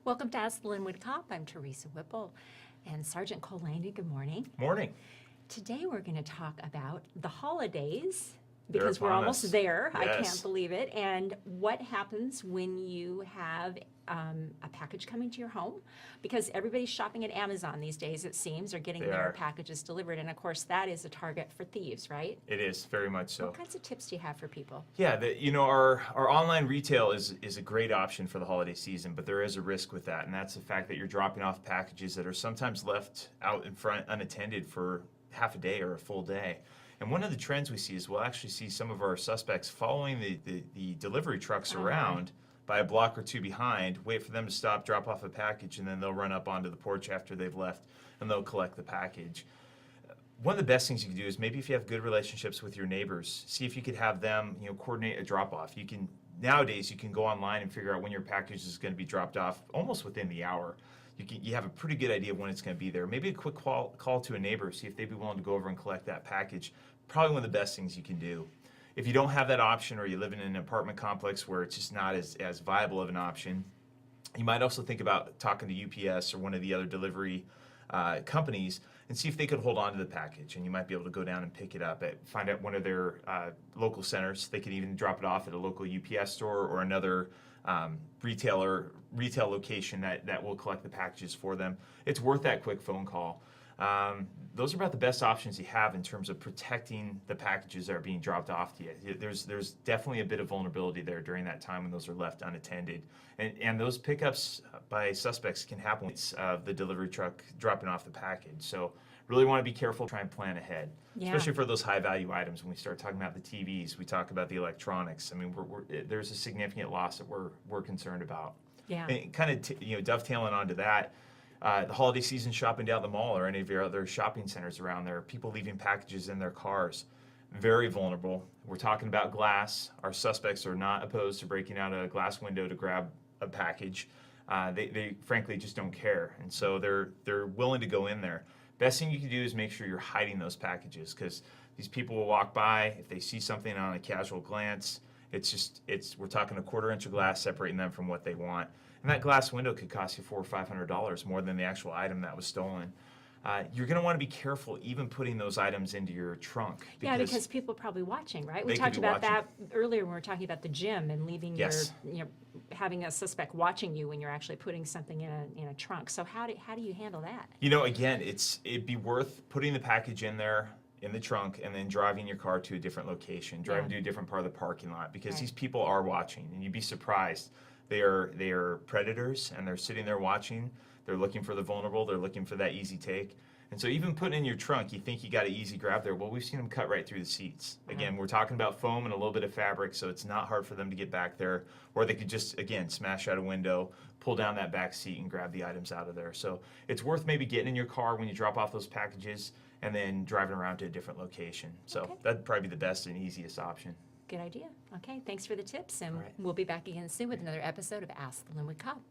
Welcome to Ask the Lynnwood Cop. I'm Teresa Whipple and Sergeant Cole Langdon. Good morning. Morning. Today we're going to talk about the holidays They're because we're upon almost us. there. I Yes. can't believe it. And what happens when you have a package coming to your home? Because everybody's shopping at Amazon these days, it seems, or getting They their are. packages delivered. And of course, that is a target for thieves, right? It is, very much so. What kinds of tips do you have for people? Yeah, our online retail is a great option for the holiday season, but there is a risk with that, and that's the fact that you're dropping off packages that are sometimes left out in front unattended for half a day or a full day. And one of the trends we see is we'll actually see some of our suspects following the delivery trucks around by a block or two behind, wait for them to stop, drop off a package, and then they'll run up onto the porch after they've left and they'll collect the package. One of the best things you can do is maybe if you have good relationships with your neighbors, see if you could have them, coordinate a drop-off. Nowadays you can go online and figure out when your package is going to be dropped off almost within the hour. You have a pretty good idea of when it's going to be there. Maybe a quick call to a neighbor, see if they'd be willing to go over and collect that package. Probably one of the best things you can do. If you don't have that option, or you live in an apartment complex where it's just not as viable of an option, you might also think about talking to UPS or one of the other delivery companies and see if they could hold on to the package, and you might be able to go down and pick it up find out one of their local centers. They could even drop it off at a local UPS store or another retail location that will collect the packages for them. It's worth that quick phone call. Those are about the best options you have in terms of protecting the packages that are being dropped off to you. There's definitely a bit of vulnerability there during that time when those are left unattended. And those pickups by suspects can happen with the delivery truck dropping off the package. So really want to be careful, try and plan ahead, especially for those high value items. When we start talking about the TVs, we talk about the electronics. I mean, there's a significant loss that we're concerned about. Yeah. And kind of dovetailing onto that, the holiday season shopping down the mall or any of your other shopping centers around there, people leaving packages in their cars, very vulnerable. We're talking about glass. Our suspects are not opposed to breaking out a glass window to grab a package. They frankly just don't care, and so they're willing to go in there. Best thing you can do is make sure you're hiding those packages, because these people will walk by. If they see something on a casual glance, we're talking a quarter inch of glass separating them from what they want. And that glass window could cost you $400 or $500 more than the actual item that was stolen. You're going to want to be careful even putting those items into your trunk. Because people are probably watching, right? We They talked could be about that watching. earlier when we were talking about the gym and leaving Yes. having a suspect watching you when you're actually putting something in a trunk. So how do you handle that? Again, it'd be worth putting the package in there in the trunk and then driving your car to a different location, driving to a different part of the parking lot, because these people are watching, and you'd be surprised. They are predators, and they're sitting there watching. They're looking for the vulnerable. They're looking for that easy take. And so even putting in your trunk, you think you got an easy grab there. Well, we've seen them cut right through the seats. Again, we're talking about foam and a little bit of fabric, so it's not hard for them to get back there. Or they could just, again, smash out a window, pull down that back seat, and grab the items out of there. So it's worth maybe getting in your car when you drop off those packages and then driving around to a different location. So that'd probably be the best and easiest option. Good idea. Okay, thanks for the tips, and All right. we'll be back again soon with another episode of Ask the Lynnwood Cop.